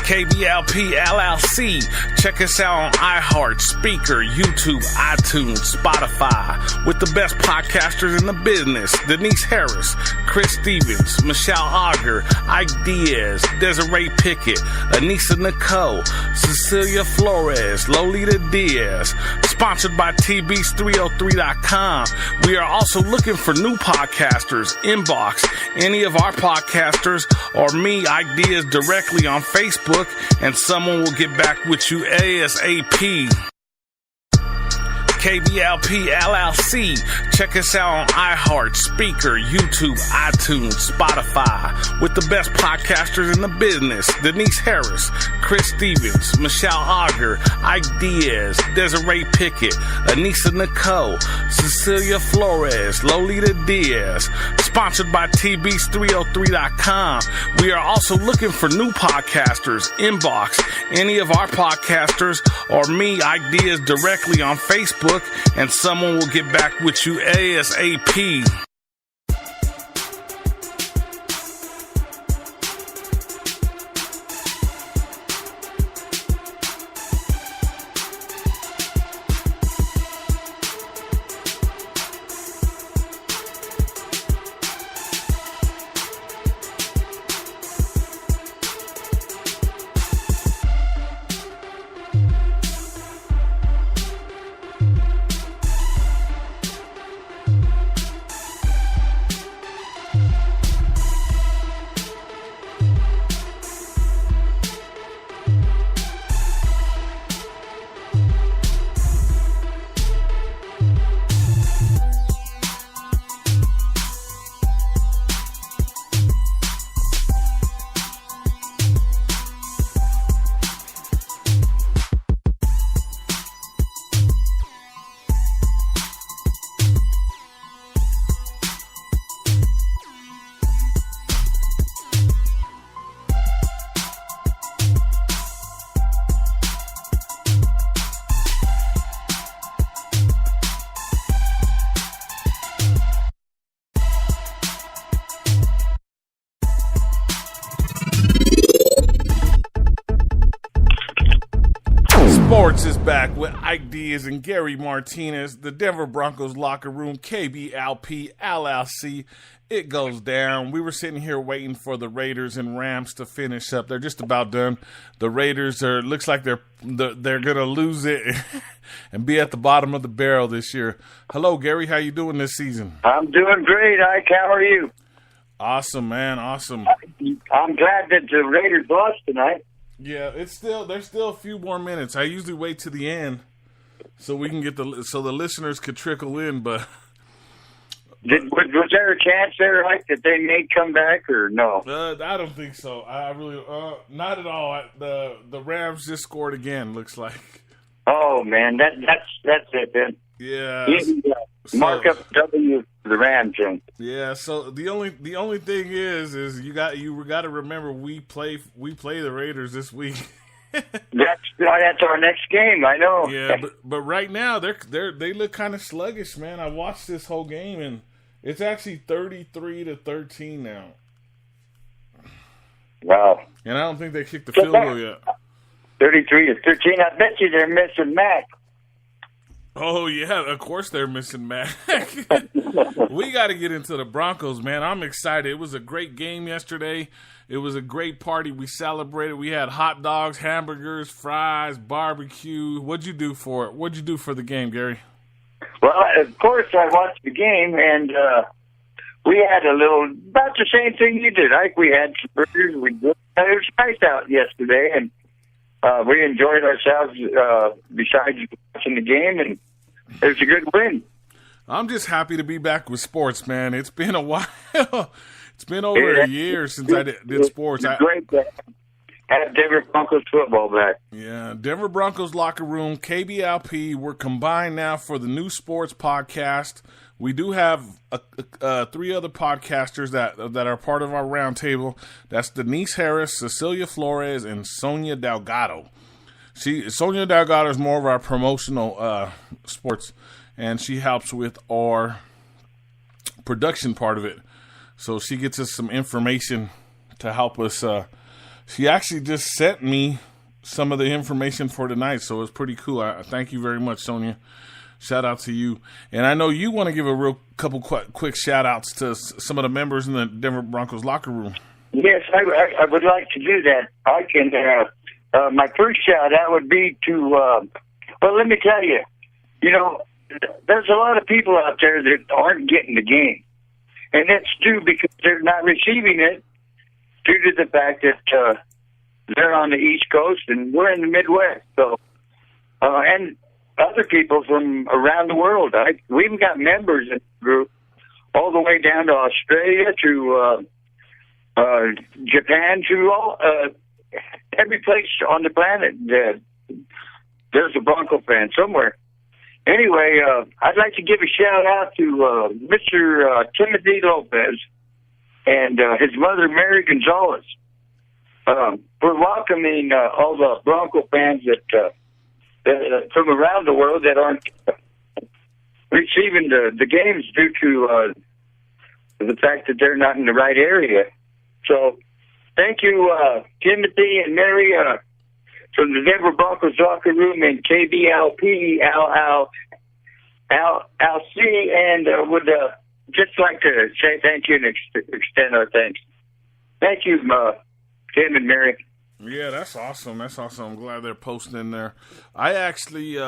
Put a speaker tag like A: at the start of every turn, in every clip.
A: KBLP LLC. Check us out on iHeart, Speaker, YouTube, iTunes, Spotify. With the best podcasters in the business. Denise Harris, Chris Stevens, Michelle Auger, Ike Diaz, Desiree Pickett, Anissa Nicole, Cecilia Flores, Lolita Diaz. Sponsored by TBeast303.com. We are also looking for new podcasters. Inbox any of our podcasters or me, Ike Diaz, directly on Facebook, and someone will get back with you ASAP. KBLP LLC. Check us out on iHeart, Speaker, YouTube, iTunes, Spotify. With the best podcasters in the business. Denise Harris, Chris Stevens, Michelle Auger, Ike Diaz, Desiree Pickett, Anissa Nicole, Cecilia Flores, Lolita Diaz. Sponsored by TBeast303.com. We are also looking for new podcasters. Inbox any of our podcasters or me, Ike Diaz, directly on Facebook, and someone will get back with you ASAP. Sports is back with Ike Diaz and Gary Martinez. The Denver Broncos locker room, KBLP LLC. It goes down. We were sitting here waiting for the Raiders and Rams to finish up. They're just about done. The Raiders looks like they're gonna lose it and be at the bottom of the barrel this year. Hello, Gary. How you doing this season?
B: I'm doing great, Ike. How are you?
A: Awesome, man. Awesome.
B: I'm glad that the Raiders lost tonight.
A: Yeah, there's still a few more minutes. I usually wait to the end so we can get the listeners could trickle in. But
B: was there a chance there, like, that they may come back or no?
A: I don't think so. I really not at all. The Rams just scored again. Looks like.
B: Oh man, that's it then.
A: Yeah.
B: Mark up W for the Rams then.
A: Yeah. So the only thing is you got to remember we play the Raiders this week.
B: That's our next game. I know.
A: Yeah, but right now they look kind of sluggish, man. I watched this whole game and it's actually 33-13 now.
B: Wow.
A: And I don't think they kicked the field goal yet.
B: 33-13. I bet you they're missing Mac.
A: Oh, yeah, of course they're missing Mac. We got to get into the Broncos, man. I'm excited. It was a great game yesterday. It was a great party. We celebrated. We had hot dogs, hamburgers, fries, barbecue. What'd you do for it? What'd you do for the game, Gary?
B: Well, of course, I watched the game, and we had about the same thing you did. Like, we had some burgers. It was nice out yesterday, and we enjoyed ourselves besides watching the game, and it was a good win.
A: I'm just happy to be back with sports, man. It's been a while. It's been over a year since I did sports.
B: It's great to have Denver Broncos football back.
A: Yeah, Denver Broncos locker room, KBLP. We're combined now for the new sports podcast. We do have three other podcasters that are part of our roundtable. That's Denise Harris, Cecilia Flores, and Sonia Delgado. Sonia Delgado is more of our promotional sports, and she helps with our production part of it. So she gets us some information to help us She actually just sent me some of the information for tonight, so it's pretty cool. I thank you very much, Sonia. Shout out to you. And I know you want to give a real couple quick shout outs to some of the members in the Denver Broncos locker room.
B: Yes, I would like to do that. I can. My first shout out would be to. Well, let me tell you. There's a lot of people out there that aren't getting the game, and that's due because they're not receiving it due to the fact that they're on the East Coast and we're in the Midwest. So, and other people from around the world. We've got members in the group all the way down to Australia to Japan to all every place on the planet. There's a Bronco fan somewhere. Anyway, I'd like to give a shout out to Mr. Timothy Lopez and his mother Mary Gonzalez for welcoming all the Bronco fans that from around the world that aren't receiving the games due to the fact that they're not in the right area. So, thank you, Timothy and Mary from the Denver Broncos locker room and KBLP, LC, and would just like to say thank you and extend our thanks. Thank you, Tim and Mary.
A: Yeah, that's awesome. That's awesome. I'm glad they're posting there. I actually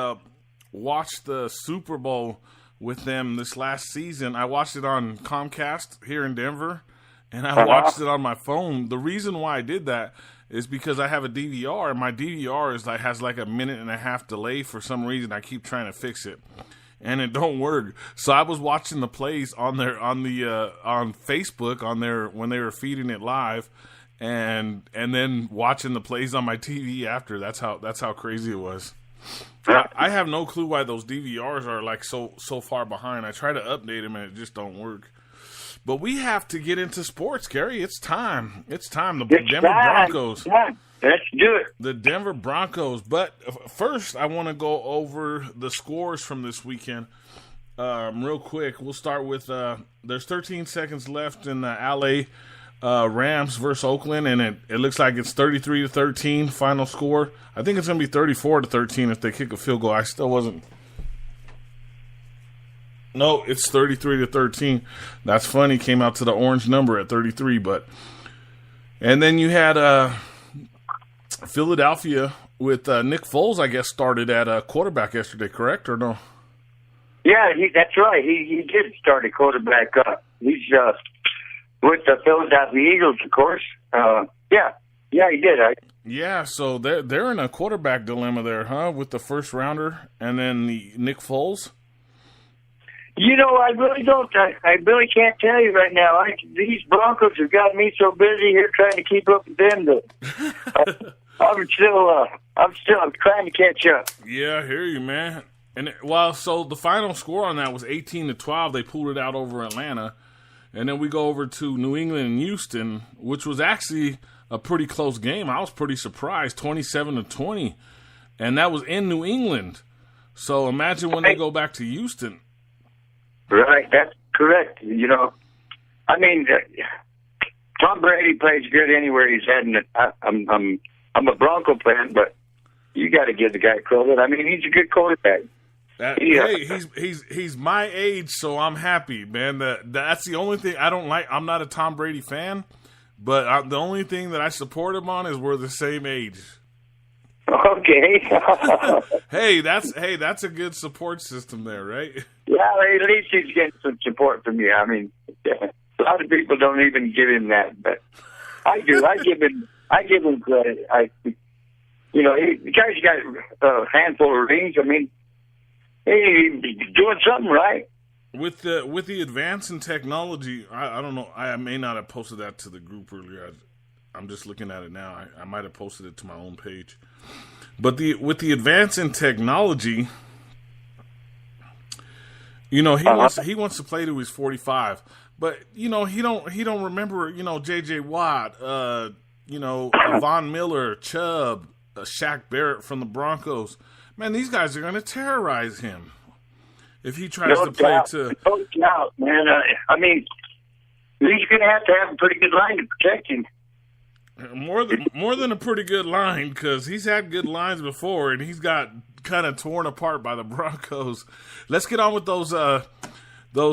A: watched the Super Bowl with them this last season. I watched it on Comcast here in Denver, and I watched it on my phone. The reason why I did that is because I have a DVR, and my DVR has like a 1.5-minute delay for some reason. I keep trying to fix it, and it don't work. So I was watching the plays on Facebook when they were feeding it live, and then watching the plays on my TV after. That's how crazy it was. I have no clue why those DVRs are like so far behind. I try to update them and it just don't work. But we have to get into sports, Gary. It's time. The Denver Broncos.
B: Let's do it.
A: The Denver Broncos. But first, I want to go over the scores from this weekend real quick. We'll start with there's 13 seconds left in the LA Rams versus Oakland, and it looks like it's 33-13 final score. I think it's going to be 34-13 if they kick a field goal. I still wasn't. No, it's 33-13. That's funny. Came out to the orange number at 33, and then you had Philadelphia with Nick Foles, I guess, started at quarterback yesterday, correct or no?
B: Yeah, that's right. He did start a quarterback. He's with the Philadelphia Eagles, of course. Yeah, he did.
A: Yeah, so they're in a quarterback dilemma there, huh? With the first rounder and then the Nick Foles.
B: I really don't. I really can't tell you right now. These Broncos have got me so busy here trying to keep up with them that I'm trying to catch up.
A: Yeah, I hear you, man. And so the final score on that was 18-12. They pulled it out over Atlanta. And then we go over to New England and Houston, which was actually a pretty close game. I was pretty surprised, 27-20. And that was in New England. So imagine when they go back to Houston.
B: Right, that's correct. I mean, Tom Brady plays good anywhere he's heading. I'm a Bronco fan, but you got to give the guy credit. I mean, he's a good quarterback.
A: Hey, he's my age, so I'm happy, man. That's the only thing I don't like. I'm not a Tom Brady fan, but the only thing that I support him on is we're the same age.
B: Okay.
A: Hey, that's a good support system there, right?
B: Yeah, at least he's getting some support from you. I mean, a lot of people don't even give him that, but I do. I give him credit. The guy's got a handful of rings. I mean, he's doing something right.
A: With the advance in technology, I don't know. I may not have posted that to the group earlier. I'm just looking at it now. I might have posted it to my own page. But with the advance in technology, he wants to play to his 45. But he don't remember J.J. Watt, Von Miller, Chubb, Shaq Barrett from the Broncos. Man, these guys are going to terrorize him if he tries to play to.
B: No doubt, man. I mean, he's going to have a pretty good line to protect him.
A: More than a pretty good line, because he's had good lines before, and he's got kind of torn apart by the Broncos. Let's get on with those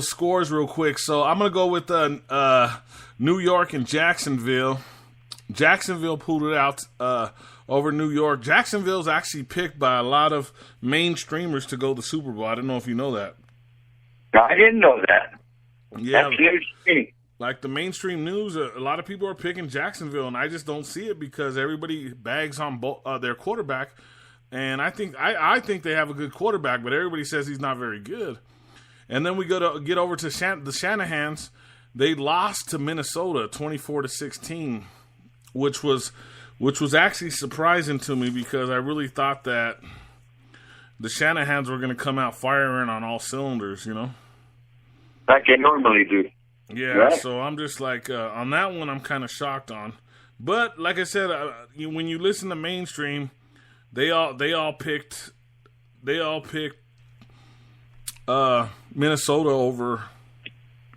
A: scores real quick. So I'm gonna go with New York and Jacksonville. Jacksonville pulled it out over New York. Jacksonville's actually picked by a lot of mainstreamers to go to the Super Bowl. I don't know if you know that.
B: I didn't know that.
A: Yeah,
B: that's news to me.
A: Like the mainstream news, a lot of people are picking Jacksonville, and I just don't see it because everybody bags on their quarterback, and I think they have a good quarterback, but everybody says he's not very good. And then we get over to the Shanahans. They lost to Minnesota 24-16, which was actually surprising to me because I really thought that the Shanahans were going to come out firing on all cylinders,
B: like they normally do.
A: Yeah,
B: right?
A: So I'm just like, on that one, I'm kind of shocked on. But like I said, when you listen to mainstream, they all picked Minnesota over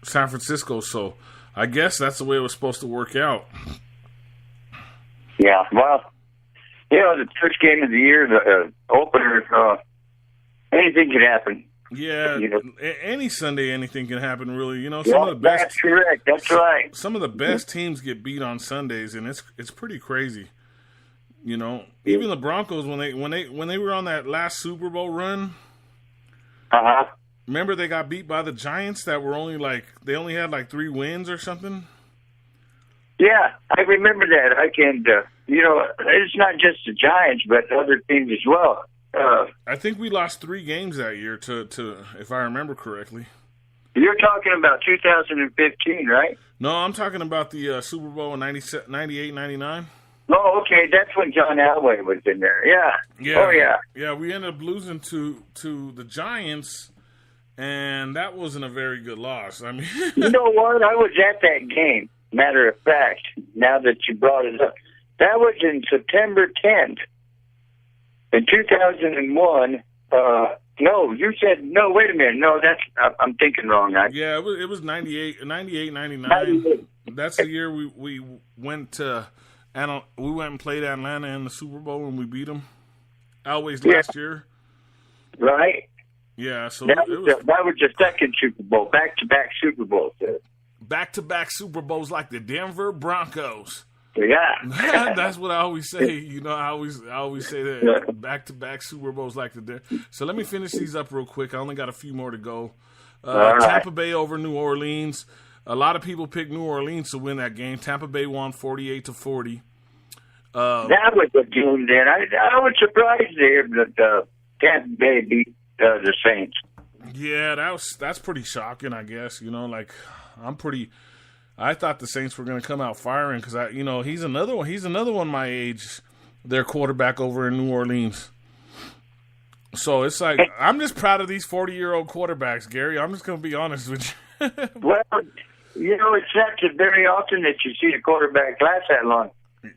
A: San Francisco. So I guess that's the way it was supposed to work out.
B: Yeah, well, the first game of the year, the opener, anything could happen.
A: Yeah, any Sunday, anything can happen, really. Some of the best.
B: That's correct. That's right.
A: Some of the best teams get beat on Sundays, and it's pretty crazy. Even the Broncos when they were on that last Super Bowl run. Remember they got beat by the Giants that were only had 3 wins or something.
B: Yeah, I remember that. I can. It's not just the Giants, but other teams as well.
A: I think we lost 3 games that year to if I remember correctly.
B: You're talking about 2015, right?
A: No, I'm talking about the Super Bowl in 98, 99.
B: Oh, okay. That's when John Elway was in there. Yeah.
A: Yeah.
B: Oh, yeah.
A: Yeah, we ended up losing to the Giants, and that wasn't a very good loss. I mean,
B: you know what? I was at that game. Matter of fact, now that you brought it up, that was in September 10th. In 2001, no, you said, no, wait a minute. No, I'm thinking wrong.
A: Yeah, it was 98, 99.
B: 98.
A: That's the year we went to, we went and played Atlanta in the Super Bowl and we beat them. Always last year.
B: Right.
A: Yeah, so
B: that was the second Super Bowl, back-to-back Super Bowls.
A: Back-to-back Super Bowls like the Denver Broncos.
B: Yeah,
A: that's what I always say. I always say that back-to-back Super Bowls like the. So let me finish these up real quick. I only got a few more to go. Tampa Bay over New Orleans. A lot of people picked New Orleans to win that game. Tampa Bay won 48-40.
B: That was a game. Then I was surprised there that Tampa Bay beat the Saints.
A: Yeah, that's pretty shocking. I guess I thought the Saints were going to come out firing because he's another one. He's another one my age. Their quarterback over in New Orleans. So it's like I'm just proud of these 40-year-old quarterbacks, Gary. I'm just going to be honest with you.
B: Well, it's not very often that you see a quarterback last that long.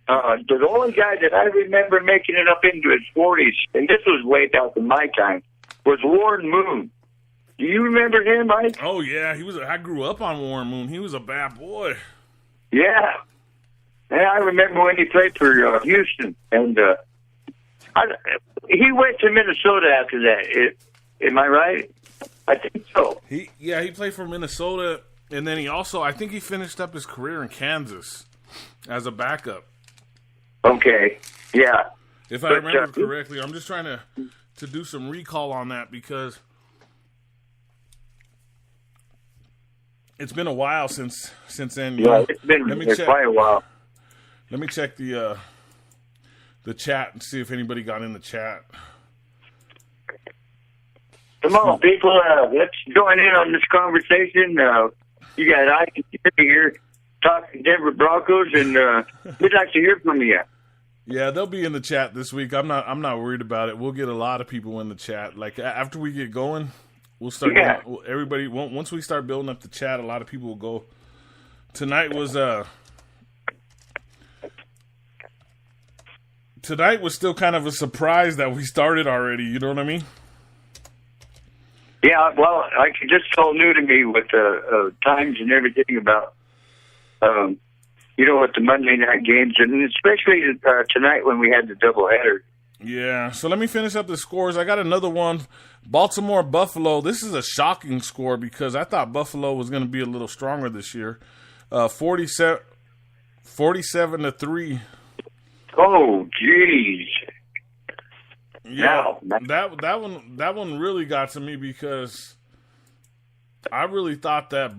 B: The only guy that I remember making it up into his 40s, and this was way back in my time, was Warren Moon. Do you remember him, Mike?
A: Oh yeah, I grew up on Warren Moon. He was a bad boy.
B: Yeah, and I remember when he played for Houston, and he went to Minnesota after that. Am I right? I think so.
A: He played for Minnesota, and then I think he finished up his career in Kansas as a backup.
B: Okay, yeah.
A: If I remember correctly, I'm just trying to do some recall on that because it's been a while since then.
B: Yeah, it's been quite a while.
A: Let me check the chat and see if anybody got in the chat.
B: Come on, people, let's join in on this conversation. You got Ike here talking Denver Broncos, and we'd like to hear from you.
A: Yeah, they'll be in the chat this week. I'm not worried about it. We'll get a lot of people in the chat. Like after we get going, we'll start.
B: Yeah.
A: Everybody, once we start building up the chat, a lot of people will go. Tonight was still kind of a surprise that we started already. You know what I mean?
B: Yeah, well, just so new to me with times and everything about, with the Monday night games, and especially tonight when we had the doubleheader.
A: Yeah, so let me finish up the scores. I got another one. Baltimore-Buffalo. This is a shocking score because I thought Buffalo was going to be a little stronger this year. 47-3.
B: Oh, jeez.
A: Yeah,
B: no.
A: that one really got to me because I really thought that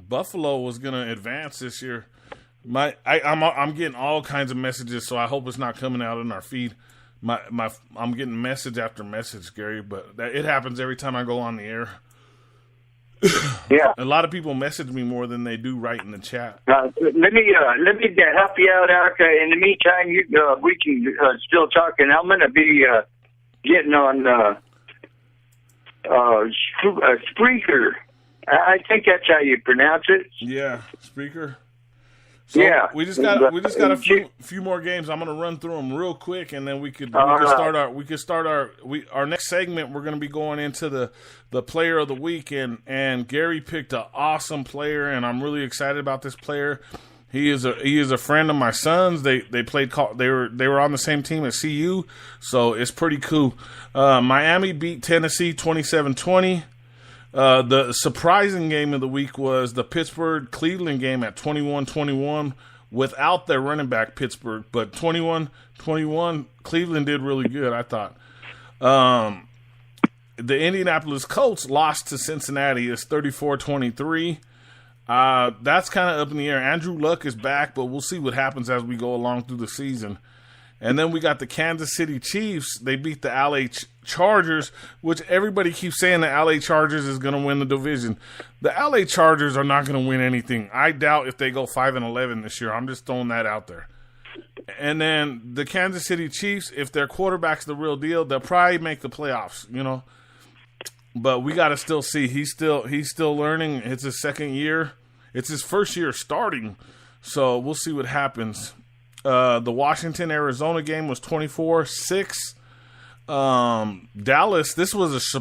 A: Buffalo was going to advance this year. I'm getting all kinds of messages, so I hope it's not coming out in our feed. I'm getting message after message, Gary, but it happens every time I go on the air.
B: Yeah,
A: a lot of people message me more than they do write in the chat.
B: Let me help you out, in the meantime, we can still talk, and I'm going to be getting on Spreaker. I think that's how you pronounce it.
A: Yeah, Spreaker. So
B: yeah,
A: we just got a few more games. I'm gonna run through them real quick, and then we could start our next segment. We're gonna be going into the player of the week, and Gary picked an awesome player, and I'm really excited about this player. He is a friend of my son's. They were on the same team at CU, so it's pretty cool. Miami beat Tennessee 27-20. The surprising game of the week was the Pittsburgh-Cleveland game at 21-21 without their running back, Pittsburgh. But 21-21, Cleveland did really good, I thought. The Indianapolis Colts lost to Cincinnati. It's 34-23. That's kind of up in the air. Andrew Luck is back, but we'll see what happens as we go along through the season. And then we got the Kansas City Chiefs. They beat the LA Chargers, which everybody keeps saying the LA Chargers is going to win the division. The LA Chargers are not going to win anything. I doubt if they go 5-11 this year. I'm just throwing that out there. And then the Kansas City Chiefs, if their quarterback's the real deal, they'll probably make the playoffs, But we got to still see. He's still learning. It's his second year. It's his first year starting. So we'll see what happens. The Washington-Arizona game was 24-6. Dallas, this was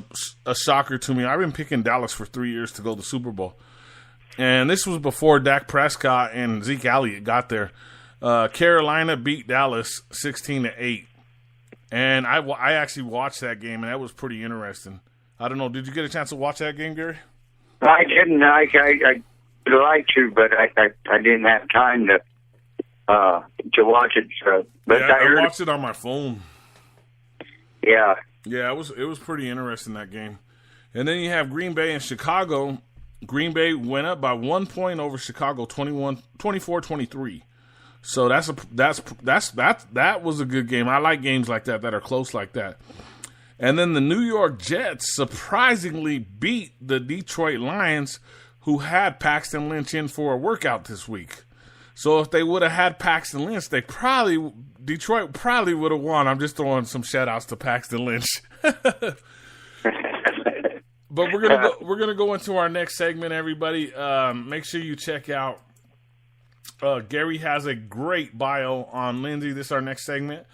A: a shocker to me. I've been picking Dallas for 3 years to go to the Super Bowl. And this was before Dak Prescott and Zeke Elliott got there. Carolina beat Dallas 16-8. And I actually watched that game, and that was pretty interesting. I don't know. Did you get a chance to watch that game, Gary?
B: I didn't. I would like to, but I didn't have time to watch it. But
A: I watched it on my phone.
B: Yeah.
A: Yeah, it was pretty interesting, that game. And then you have Green Bay and Chicago. Green Bay went up by 1 point over Chicago, 24-23. So that was a good game. I like games like that are close like that. And then the New York Jets surprisingly beat the Detroit Lions, who had Paxton Lynch in for a workout this week. So if they would have had Paxton Lynch, Detroit probably would have won. I'm just throwing some shout outs to Paxton Lynch. But we're gonna go into our next segment, everybody. Make sure you check out. Gary has a great bio on Lindsay. This is our next segment.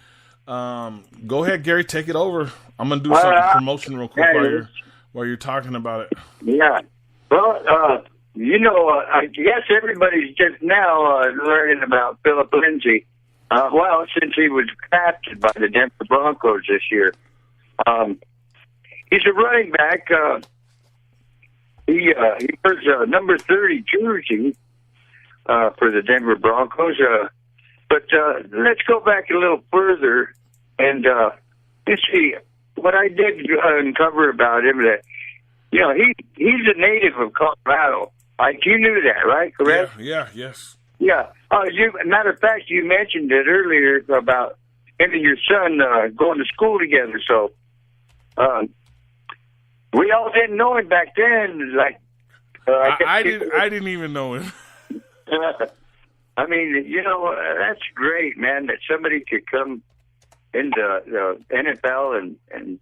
A: Go ahead, Gary, take it over. I'm gonna do some promotion real quick while you're talking about it.
B: Yeah. Well, I guess everybody's just now learning about Philip Lindsay. Since he was drafted by the Denver Broncos this year. He's a running back. He wears number 30 jersey for the Denver Broncos. But let's go back a little further and let's see what I did uncover about him. That he's a native of Colorado. Like, you knew that, right? Correct?
A: Yeah, yes.
B: Yeah. Matter of fact, you mentioned it earlier about him and your son going to school together. So we all didn't know him back then. Like,
A: I didn't even know him.
B: I mean, that's great, man. That somebody could come into the NFL and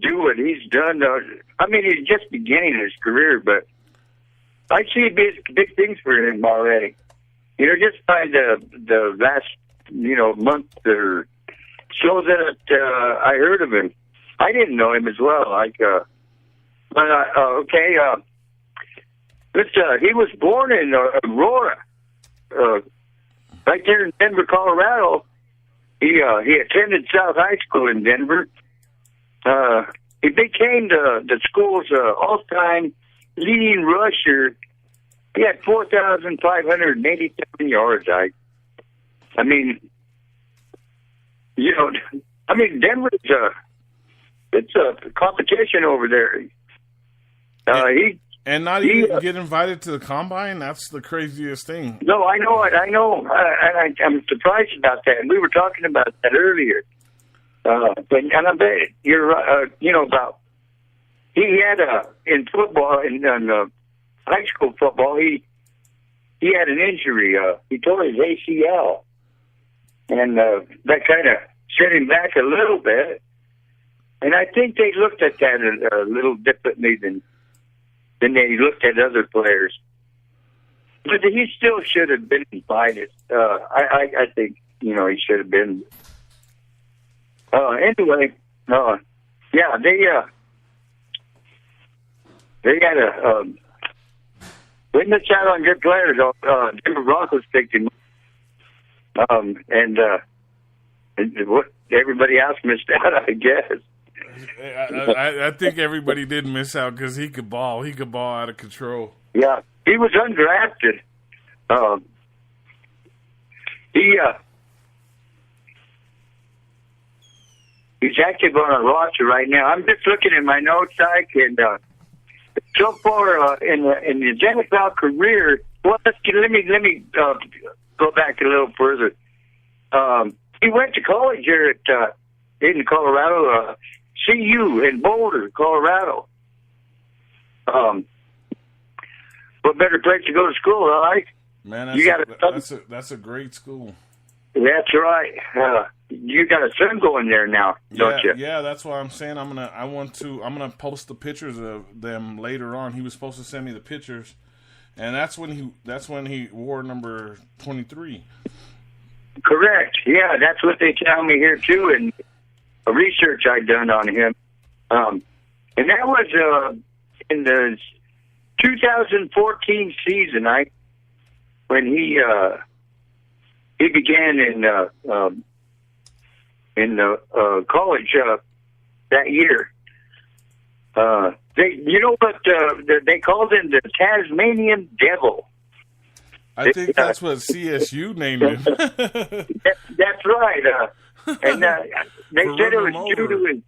B: do what he's done. I mean, he's just beginning his career, but I see big things for him already. Just by the last month or so that I heard of him. I didn't know him as well. He was born in Aurora, right there in Denver, Colorado. He attended South High School in Denver. He became the school's all-time leading rusher. He had 4,587 yards. I mean, Denver's it's a competition over there.
C: And not even get invited to the combine? That's the craziest thing.
B: No, I know it. I know. And I'm surprised about that. And we were talking about that earlier. And I bet you're right, about he had in football, in high school football, he had an injury. He tore his ACL. And that kind of set him back a little bit. And I think they looked at that a little differently than they looked at other players. But he still should have been invited. I think, he should have been. Anyway, they had a didn't miss out on good players. Denver Broncos picked him. And what everybody else missed out, I guess.
C: I think everybody did miss out because he could ball. He could ball out of control.
B: Yeah, he was undrafted. He's active on our roster right now. I'm just looking at my notes, Ike, and so far in the NFL career. Well, let me go back a little further. He went to college here in Colorado, CU in Boulder, Colorado. What better place to go to school, all right?
C: Man, that's a great school.
B: That's right. You got a son going there now, don't you?
C: Yeah, that's why I'm saying I'm gonna post the pictures of them later on. He was supposed to send me the pictures, and that's when he wore number 23.
B: Correct. Yeah, that's what they tell me here too, and research I've done on him. And that was in the 2014 season, when he began in college that year. They called him the Tasmanian Devil.
C: I think that's what CSU named him.
B: That's right. And they said it was due to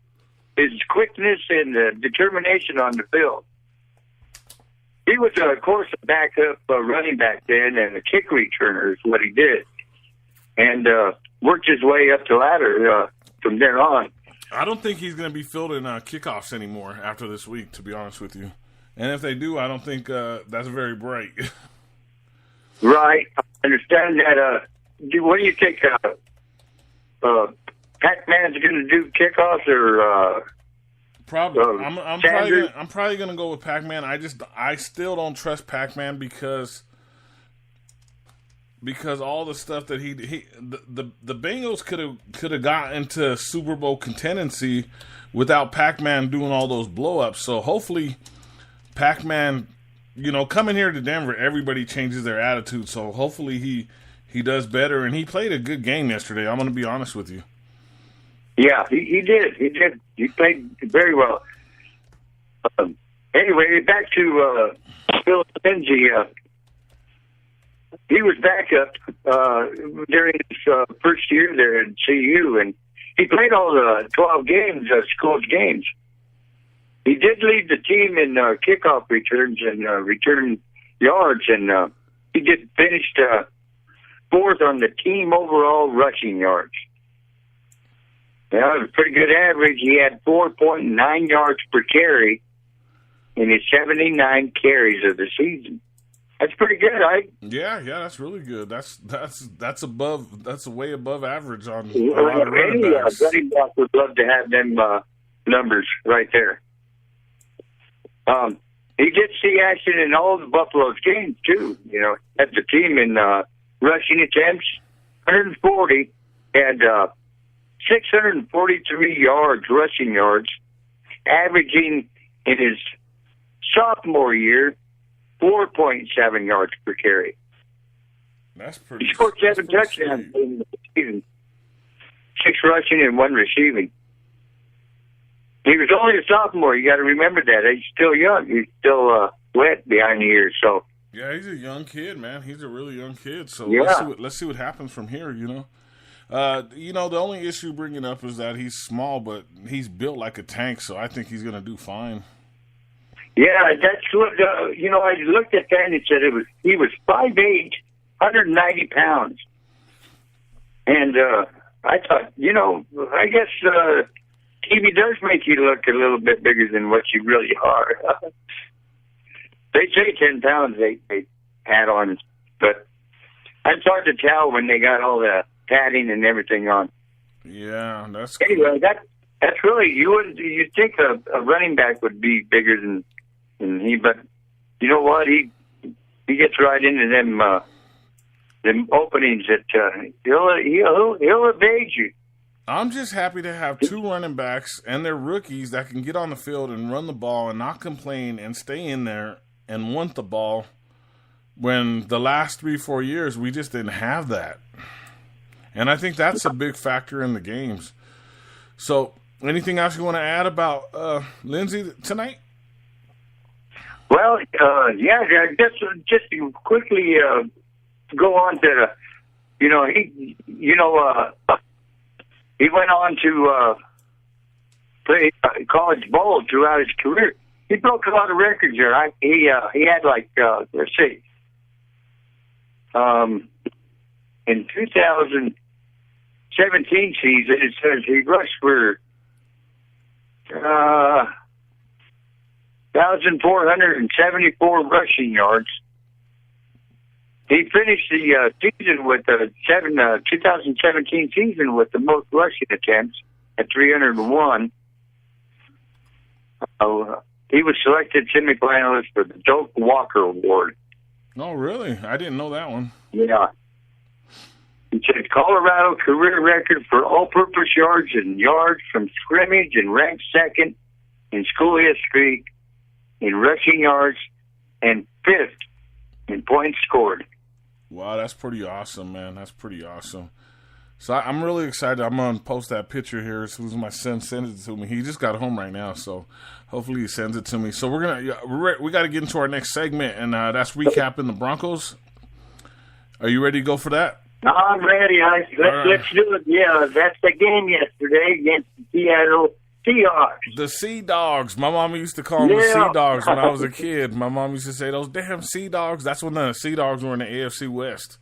B: his quickness and determination on the field. He was, of course, a backup running back then, and a kick returner is what he did, and worked his way up the ladder from there on.
C: I don't think he's going to be fielding kickoffs anymore after this week, to be honest with you. And if they do, I don't think that's very bright.
B: Right. I understand that. What do you think? Pac-Man's going to do kickoffs or?
C: Probably. I'm probably going to go with Pac-Man. I still don't trust Pac-Man because all the stuff that the Bengals could have got into Super Bowl contendency without Pac-Man doing all those blow-ups. So hopefully Pac-Man, coming here to Denver, everybody changes their attitude. So hopefully he does better. And he played a good game yesterday. I'm going to be honest with you.
B: Yeah, he did. He did. He played very well. Anyway, back to Phil Lindsay. He was backup during his first year there at CU, and he played all the 12 games, school's games. He did lead the team in kickoff returns and return yards, and he did finished fourth on the team overall rushing yards. Yeah, it was a pretty good average. He had 4.9 yards per carry in his 79 carries of the season. That's pretty good, right?
C: Yeah, that's really good. That's way above average on a lot of running backs.
B: Running back would love to have them numbers right there. He did see action in all the Buffalo's games too. Had the team in rushing attempts, 140, had 643 rushing yards, averaging in his sophomore year 4.7 yards per carry.
C: That's pretty.
B: He scored 7 touchdowns in the season, 6 rushing and 1 receiving. He was only a sophomore. You got to remember that. He's still young. He's still wet behind the ears. So
C: yeah, he's a young kid, man. He's a really young kid. So
B: yeah.
C: let's see what happens from here. The only issue bringing up is that he's small, but he's built like a tank. So I think he's going to do fine.
B: Yeah, that's what I looked at that and it said he was 5'8", 190 pounds, and I thought, I guess TV does make you look a little bit bigger than what you really are. They say 10 pounds they had on, but it's hard to tell when they got all the padding and everything on.
C: Yeah, that's
B: anyway. Cool. That's really you'd think a running back would be bigger than he, but you know what? He gets right into them openings that he'll evade you.
C: I'm just happy to have 2 running backs and they're rookies that can get on the field and run the ball and not complain and stay in there and want the ball. When the last 3-4 years we just didn't have that, and I think that's a big factor in the games. So, anything else you want to add about Lindsey tonight?
B: Well, yeah, just to quickly go on to, he went on to play college bowl throughout his career. He broke a lot of records there. He had let's see, in 2017 season, it says he rushed for 1,474 rushing yards. He finished the season with 2017 season with the most rushing attempts at 301. He was selected semifinalist for the Doak Walker Award.
C: Oh, really? I didn't know that one.
B: Yeah. He said Colorado career record for all-purpose yards and yards from scrimmage, and ranked second in school history in rushing yards and 5th in points scored.
C: Wow, that's pretty awesome, man. That's pretty awesome. So I'm really excited. I'm going to post that picture here as soon as my son sends it to me. He just got home right now, so hopefully he sends it to me. So we got to get into our next segment, and that's recapping the Broncos. Are you ready to go for that?
B: I'm ready. Let's do it. Yeah, that's the game yesterday against the Seattle Seahawks.
C: The Sea Dogs. My mom used to call them the Sea Dogs when I was a kid. My mom used to say, those damn Sea Dogs. That's when the Sea Dogs were in the AFC West.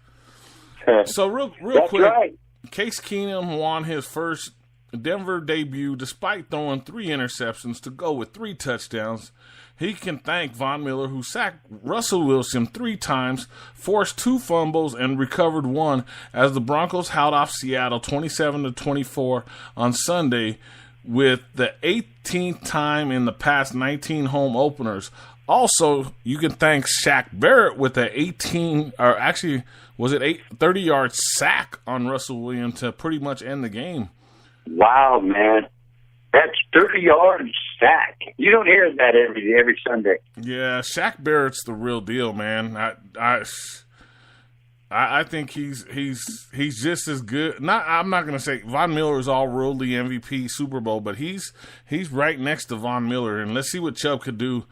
C: So real quick,
B: right.
C: Case Keenum won his first Denver debut despite throwing 3 interceptions to go with 3 touchdowns. He can thank Von Miller, who sacked Russell Wilson 3 times, forced 2 fumbles, and recovered 1 as the Broncos held off Seattle 27-24 on Sunday with the 18th time in the past 19 home openers. Also, you can thank Shaq Barrett with a 30-yard sack on Russell Wilson to pretty much end the game.
B: Wow, man. That's 30 yards sack. You don't hear that every Sunday.
C: Yeah, Shaq Barrett's the real deal, man. I think he's just as good. I'm not gonna say Von Miller is all worldly MVP Super Bowl, but he's right next to Von Miller, and let's see what Chubb could do.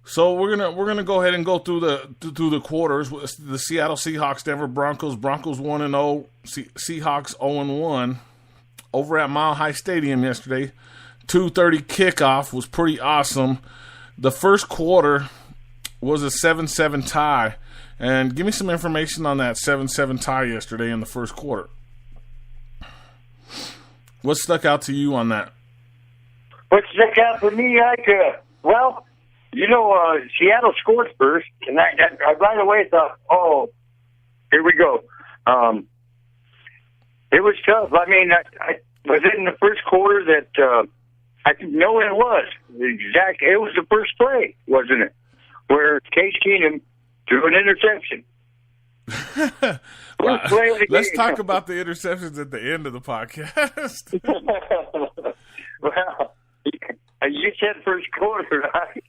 C: So we're gonna go ahead and go through the quarters. The Seattle Seahawks, Denver Broncos. Broncos 1-0, Seahawks 0-1. Over at Mile High Stadium yesterday, 2:30 kickoff was pretty awesome. The first quarter was a 7-7 tie. And give me some information on that 7-7 tie yesterday in the first quarter. What stuck out to you on that?
B: What stuck out for me, Seattle scored first, and I right away thought, oh, here we go. It was tough. I mean, was it in the first quarter that I didn't know it was. It was the first play, wasn't it? Where Case Keenum threw an interception.
C: Let's talk about the interceptions at the end of the podcast.
B: Well, you said first quarter, right?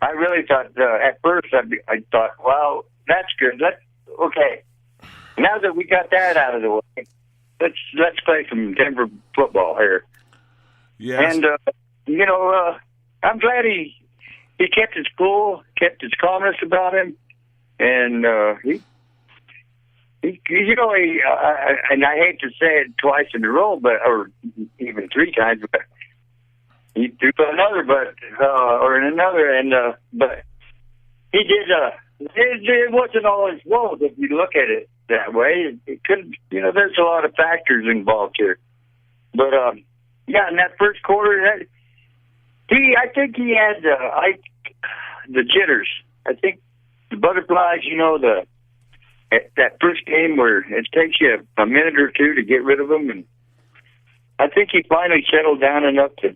B: I really thought at first I thought, well, that's good. Okay. Now that we got that out of the way, let's play some Denver football here.
C: Yes.
B: And I'm glad he kept his cool, kept his calmness about him, and and I hate to say it twice in a row, or even 3 times, but he threw another, but he did. It wasn't all his woes if you look at it that way. It could, there's a lot of factors involved here, but in that first quarter, I think he had the jitters. I think the butterflies. That first game where it takes you a minute or two to get rid of them, and I think he finally settled down enough to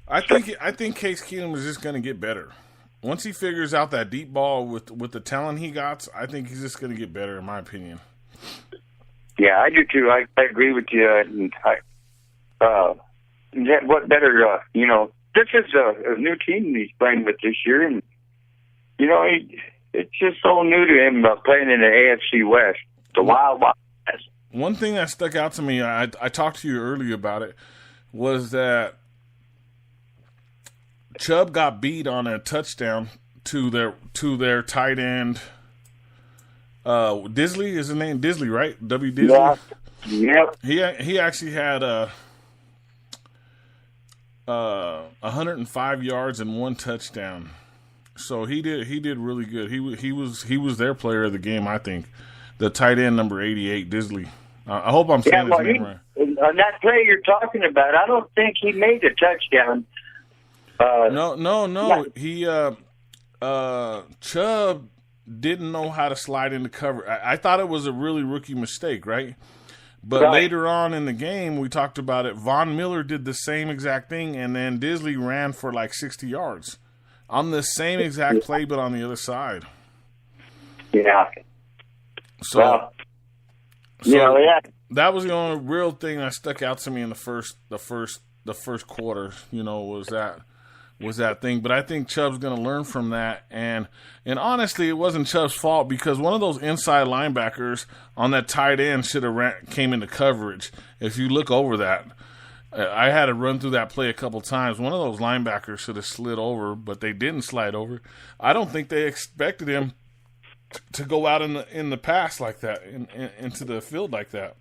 C: I think Case Keenum is just going to get better. Once he figures out that deep ball with the talent he got, I think he's just going to get better, in my opinion.
B: Yeah, I do too. I agree with you. And what better? This is a new team he's playing with this year, and it's just so new to him playing in the AFC West, the Wild West.
C: One thing that stuck out to me, I talked to you earlier about it, was that Chubb got beat on a touchdown to their tight end. Disley is his name, Disley, right? W. Disley.
B: Yeah. Yep.
C: He actually had 105 yards and 1 touchdown. So he did really good. He was their player of the game, I think. The tight end number 88, Disley. I hope I'm saying his name right.
B: On that play you're talking about, I don't think he made a touchdown.
C: No. He Chubb didn't know how to slide into cover. I thought it was a really rookie mistake, right? But later on in the game, we talked about it. Von Miller did the same exact thing, and then Disley ran for like 60 yards on the same exact play, but on the other side.
B: Yeah.
C: So that was the only real thing that stuck out to me in the first quarter. Was that thing. But I think Chubb's going to learn from that. And honestly, it wasn't Chubb's fault, because one of those inside linebackers on that tight end should have came into coverage. If you look over that, I had to run through that play a couple times. One of those linebackers should have slid over, but they didn't slide over. I don't think they expected him to go out in the pass like that, into the field like that.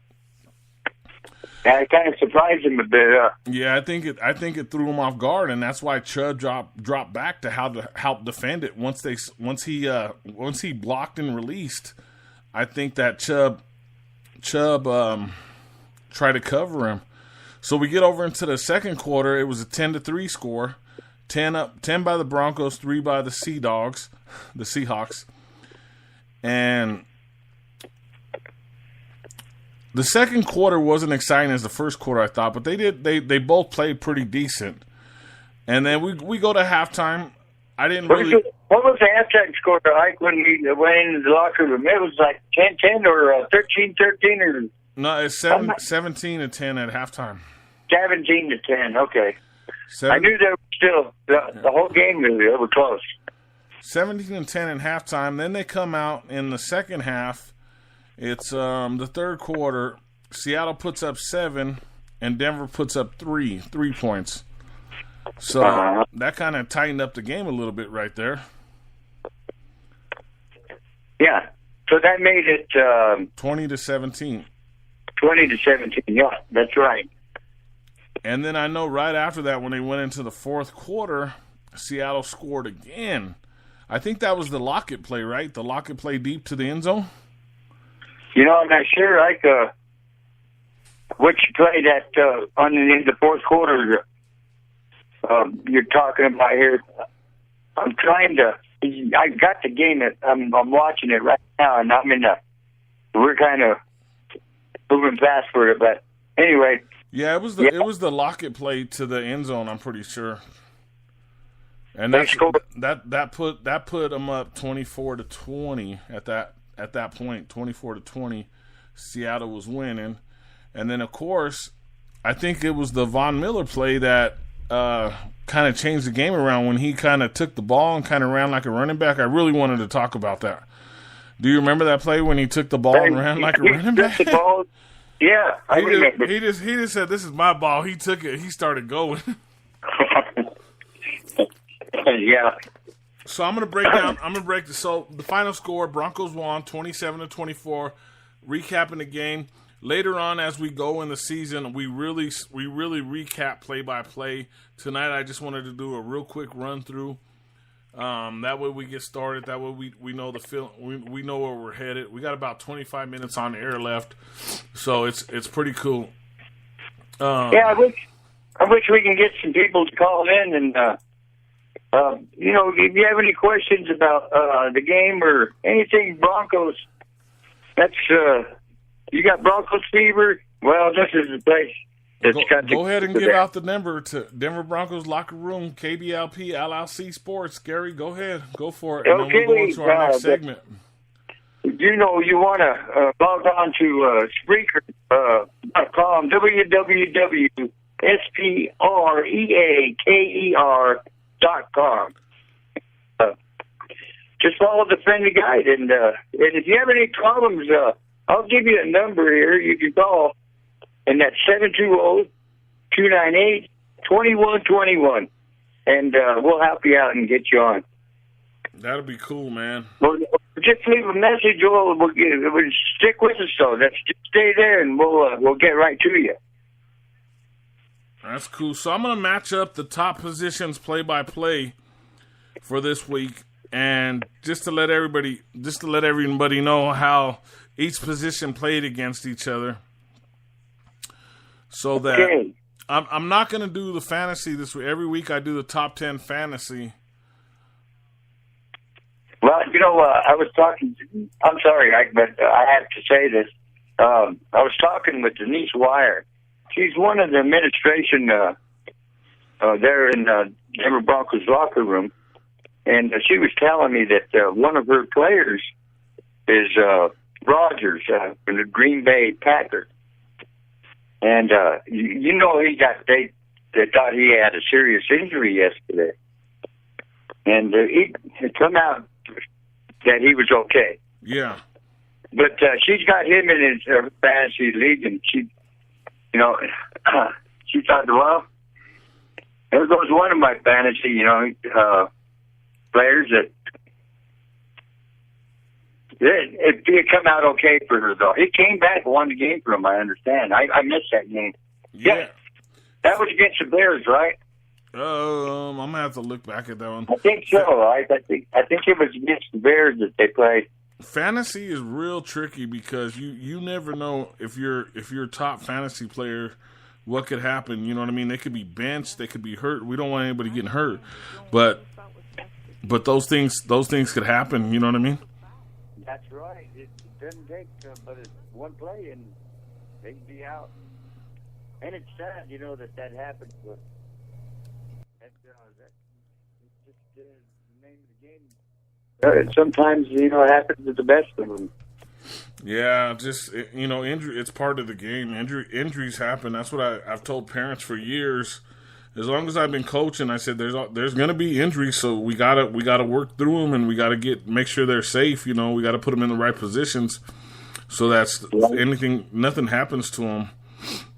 B: Yeah, it kind of surprised him a bit.
C: Yeah, I think it threw him off guard, and that's why Chubb dropped back to help defend it. Once he blocked and released, I think that Chubb tried to cover him. So we get over into the second quarter. It was a 10-3 score, 10 by the Broncos, 3 by the Seahawks, and the second quarter wasn't exciting as the first quarter, I thought, but they both played pretty decent. And then we go to halftime. I didn't really.
B: What was the halftime score like when we went into the locker room? It was like 10-10 or 13-13 or.
C: No, it's 17-10 at halftime.
B: 17-10. Okay. I knew they were still the whole game was close.
C: 17-10 at halftime. Then they come out in the second half. It's the third quarter. Seattle puts up 7, and Denver puts up 3 points. So that kind of tightened up the game a little bit right there.
B: Yeah. So that made it
C: 20-17.
B: 20-17. Yeah, that's right.
C: And then I know right after that, when they went into the fourth quarter, Seattle scored again. I think that was the Lockett play, right? The Lockett play deep to the end zone.
B: I'm not sure, which play that in the fourth quarter you're talking about here. I'm trying to. I got the game that I'm watching it right now, and we're kind of moving fast for it. But anyway,
C: yeah, it was the Lockett play to the end zone. I'm pretty sure, and that put them up 24-20 at that point, 24-20. Seattle was winning, and then of course, I think it was the Von Miller play that kind of changed the game around when he kind of took the ball and kind of ran like a running back. I really wanted to talk about that. Do you remember that play when he took the ball and ran like a running back?
B: The ball. Yeah, I remember.
C: He just said, "This is my ball." He took it. He started going.
B: Yeah.
C: So I'm gonna break down. So the final score: Broncos won 27-24. Recapping the game later on as we go in the season. We really recap play by play. Tonight I just wanted to do a real quick run through. That way we get started. That way we know the feel. We know where we're headed. We got about 25 minutes on the air left, so it's pretty cool.
B: Yeah, I wish we can get some people to call in and if you have any questions about the game or anything Broncos, that's you got Broncos fever. Well, this is the place.
C: Go ahead and give out the number to Denver Broncos locker room, KBLP, LLC Sports. Gary, go ahead. Go for it. And then we'll go into our next segment.
B: You want to log on to Spreaker.com, www.spreaker.com. Just follow the friendly guide. And if you have any problems, I'll give you a number here you can call. And that's 720-298-2121. And we'll help you out and get you on.
C: That'll be cool, man.
B: Well, just leave a message. We'll stick with us, though. Just stay there, and we'll get right to you.
C: That's cool. So I'm going to match up the top positions play-by-play for this week. And just to let everybody know how each position played against each other. So that I'm not going to do the fantasy this week. Every week I do the top 10 fantasy.
B: Well, I was talking. I'm sorry, but I have to say this. I was talking with Denise Wire. She's one of the administration there in Denver Broncos locker room, and she was telling me that one of her players is Rodgers from the Green Bay Packers. And, they thought he had a serious injury yesterday. And it come out that he was okay.
C: Yeah.
B: But she's got him in her fantasy league, and she thought, well, there goes one of my fantasy, players that it come out okay for her, though. He came back and won the game for him, I understand. I missed that game.
C: Yeah.
B: That was against the Bears, right?
C: I'm going to have to look back at that one.
B: I think so, right? I think it was against the Bears that they played.
C: Fantasy is real tricky because you never know if you're a top fantasy player, what could happen. You know what I mean? They could be benched, they could be hurt. We don't want anybody getting hurt. But those things could happen, you know what I mean?
B: That's right. It doesn't take but it's one play and they can be out. And it's sad, that happens. But that's just the name of the game. Sometimes, it happens to the best of them.
C: Yeah, injury. It's part of the game. Injuries happen. That's what I've told parents for years. As long as I've been coaching, I said there's going to be injuries, so we gotta work through them, and we gotta make sure they're safe. We gotta put them in the right positions, so nothing happens to them.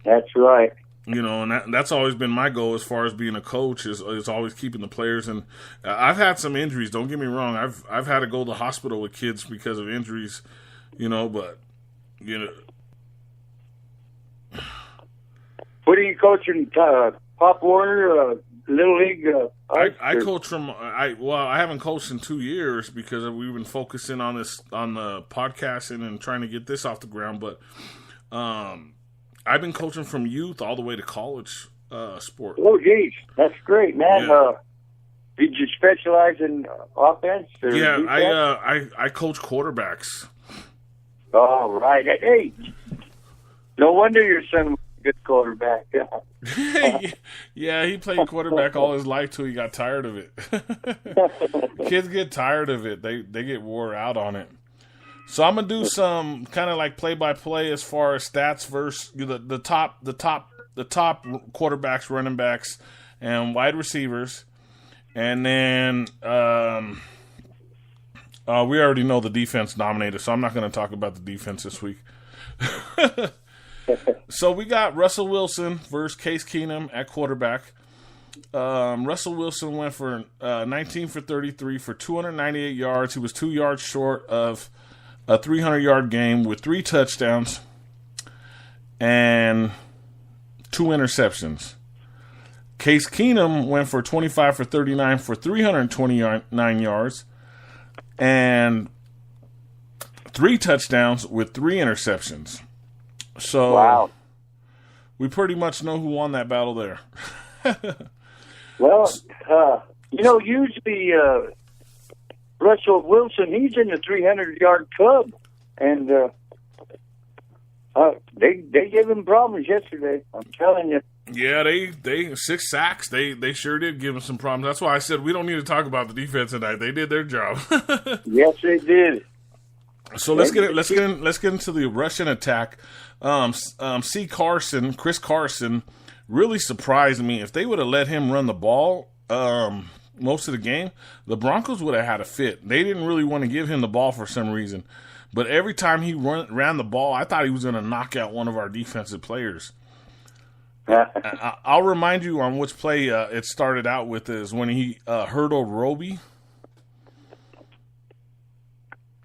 B: That's right.
C: And that's always been my goal as far as being a coach is always keeping the players. And I've had some injuries. Don't get me wrong. I've had to go to the hospital with kids because of injuries. But
B: What are you coaching? Pop Warner, Little League.
C: I coach from. I haven't coached in 2 years because we've been focusing on the podcasting and trying to get this off the ground. But I've been coaching from youth all the way to college sport.
B: Oh, geez, that's great, man. Yeah. Did you specialize in offense? Or
C: defense? I coach quarterbacks.
B: Oh, right. Hey, no wonder your son was a good quarterback.
C: Yeah, he played quarterback all his life till he got tired of it. Kids get tired of it. They get wore out on it. So I'm gonna do some kind of like play-by-play as far as stats versus the top quarterbacks, running backs, and wide receivers. And then we already know the defense dominated, so I'm not going to talk about the defense this week. So we got Russell Wilson versus Case Keenum at quarterback. Russell Wilson went for 19 for 33 for 298 yards. He was 2 yards short of a 300-yard game with 3 touchdowns and 2 interceptions. Case Keenum went for 25 for 39 for 329 yards and 3 touchdowns with 3 interceptions. So
B: Wow.
C: we pretty much know who won that battle there.
B: Well, usually Russell Wilson, he's in the 300-yard club, and they gave him problems yesterday. I'm telling you.
C: Yeah, they 6 sacks. They sure did give him some problems. That's why I said we don't need to talk about the defense tonight. They did their job.
B: Yes, they did.
C: So let's get into the Russian attack. Chris Carson really surprised me. If they would have let him run the ball most of the game, the Broncos would have had a fit. They didn't really want to give him the ball for some reason. But every time he ran the ball, I thought he was going to knock out one of our defensive players. I'll remind you on which play it started out with is when he hurdled Roby.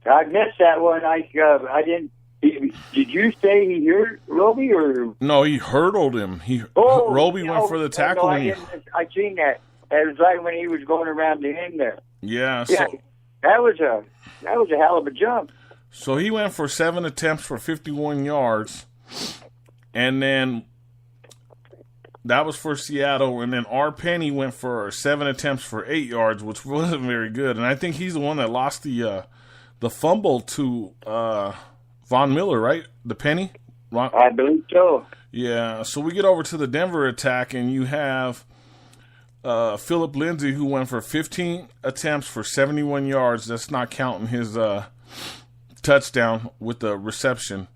B: I missed that one. I didn't. Did you say he hurt Roby or?
C: No, he hurdled him. Roby went for the tackle.
B: No, I seen that. It was right when he was going around the end there.
C: Yeah.
B: Yeah, that was a hell of a jump.
C: So he went for 7 attempts for 51 yards, and then that was for Seattle. And then R. Penny went for 7 attempts for 8 yards, which wasn't very good. And I think he's the one that lost the fumble to Von Miller, right? The Penny?
B: I believe so.
C: Yeah. So we get over to the Denver attack, and you have Philip Lindsay, who went for 15 attempts for 71 yards. That's not counting his touchdown with the reception.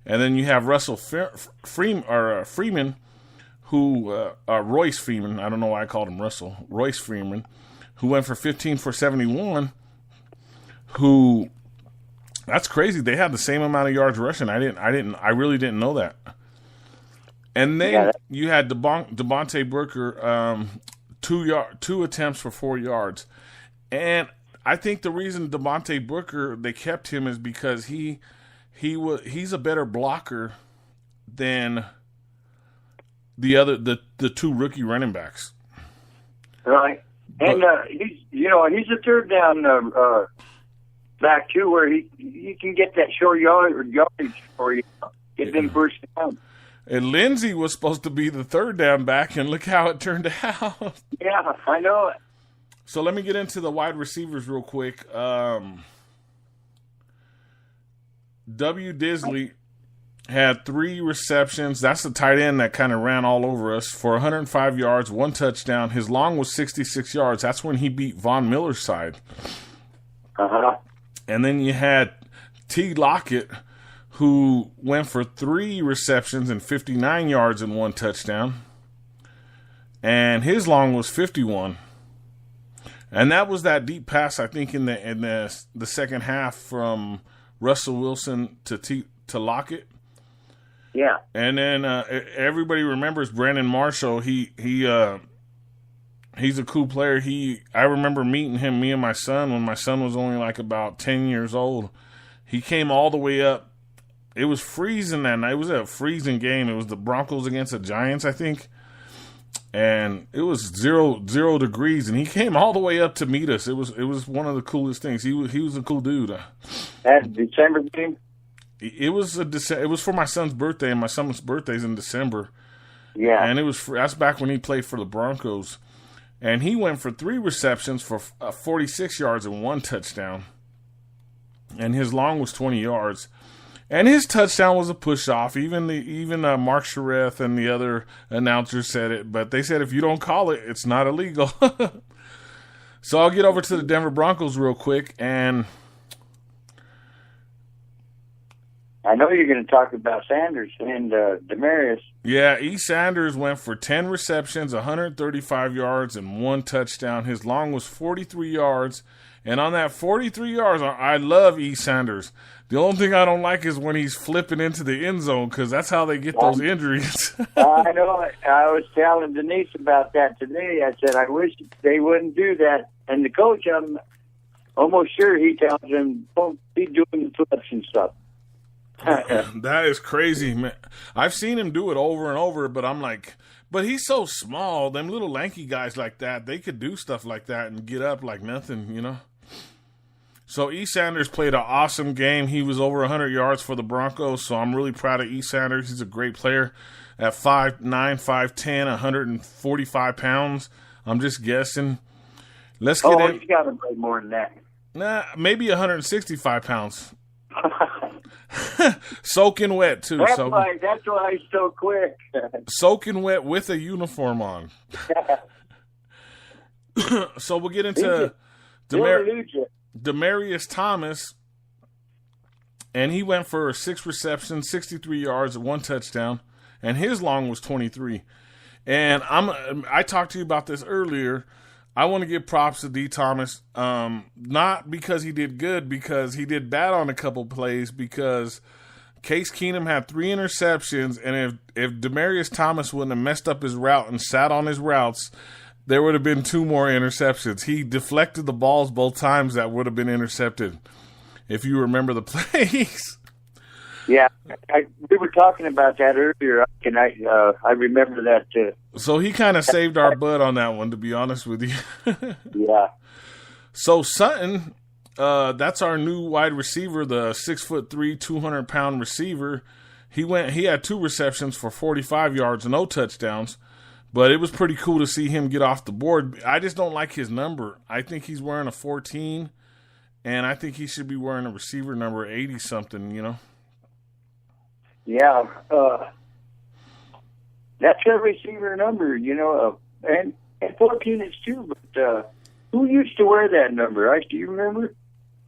C: And then you have Russell Freeman, who Royce Freeman. I don't know why I called him Russell. Royce Freeman, who went for 15 for 71. Who? That's crazy. They had the same amount of yards rushing. I really didn't know that. And then you had Devontae Booker, 2 attempts for 4 yards. And I think the reason Devontae Booker, they kept him is because he's a better blocker than the 2 rookie running backs.
B: Right. And he's a third down back too, where he can get that short yardage for you, get them first down.
C: And Lindsey was supposed to be the third down back, and look how it turned out.
B: Yeah, I know it.
C: So let me get into the wide receivers real quick. W. Disley had 3 receptions. That's the tight end that kind of ran all over us for 105 yards, 1 touchdown. His long was 66 yards. That's when he beat Von Miller's side.
B: Uh-huh.
C: And then you had T. Lockett, who went for 3 receptions and 59 yards and 1 touchdown. And his long was 51. And that was that deep pass, I think, in the second half from Russell Wilson to Lockett.
B: Yeah.
C: And then everybody remembers Brandon Marshall. He's a cool player. I remember meeting him, me and my son, when my son was only like about 10 years old. He came all the way up. It was freezing that night. It was a freezing game. It was the Broncos against the Giants, I think. And it was 0 degrees, and he came all the way up to meet us. It was one of the coolest things. He was a cool dude.
B: That December game?
C: It was for my son's birthday, and my son's birthday's in December.
B: Yeah.
C: And that's back when he played for the Broncos. And he went for 3 receptions for 46 yards and 1 touchdown. And his long was 20 yards. And his touchdown was a push-off. Even Mark Shareth and the other announcers said it. But they said if you don't call it, it's not illegal. So I'll get over to the Denver Broncos real quick. And
B: I know you're going to talk about Sanders and Demarius.
C: Yeah, E. Sanders went for 10 receptions, 135 yards, and 1 touchdown. His long was 43 yards. And on that 43 yards, I love E. Sanders. The only thing I don't like is when he's flipping into the end zone, because that's how they get those injuries.
B: I know. I was telling Denise about that today. I said, I wish they wouldn't do that. And the coach, I'm almost sure he tells them, don't be doing the flips and stuff.
C: That is crazy, man. I've seen him do it over and over, but I'm like, but he's so small. Them little lanky guys like that, they could do stuff like that and get up like nothing, you know? So E. Sanders played an awesome game. He was over 100 yards for the Broncos, so I'm really proud of E. Sanders. He's a great player at 5'9", 5'10", 145 pounds. I'm just guessing. Let's get in.
B: He's got to play more than that.
C: Nah, maybe 165 pounds. Soaking wet, too.
B: That's why he's so quick.
C: Soaking wet with a uniform on. So we'll get into Demarius Thomas, and he went for 6 receptions, 63 yards, and 1 touchdown, and his long was 23. And I talked to you about this earlier. I want to give props to D. Thomas, not because he did good, because he did bad on a couple plays, because Case Keenum had 3 interceptions, and if Demarius Thomas wouldn't have messed up his route and sat on his routes, there would have been 2 more interceptions. He deflected the balls both times that would have been intercepted, if you remember the plays.
B: Yeah, we were talking about that earlier, and I remember that too.
C: So he kind of saved our butt on that one, to be honest with you.
B: Yeah.
C: So Sutton, that's our new wide receiver, the 6'3", 200-pound receiver. He had 2 receptions for 45 yards and no touchdowns, but it was pretty cool to see him get off the board. I just don't like his number. I think he's wearing a 14, and I think he should be wearing a receiver number 80-something, you know?
B: Yeah, that's a receiver number, you know, and 14 is too. But who used to wear that number? Do you remember?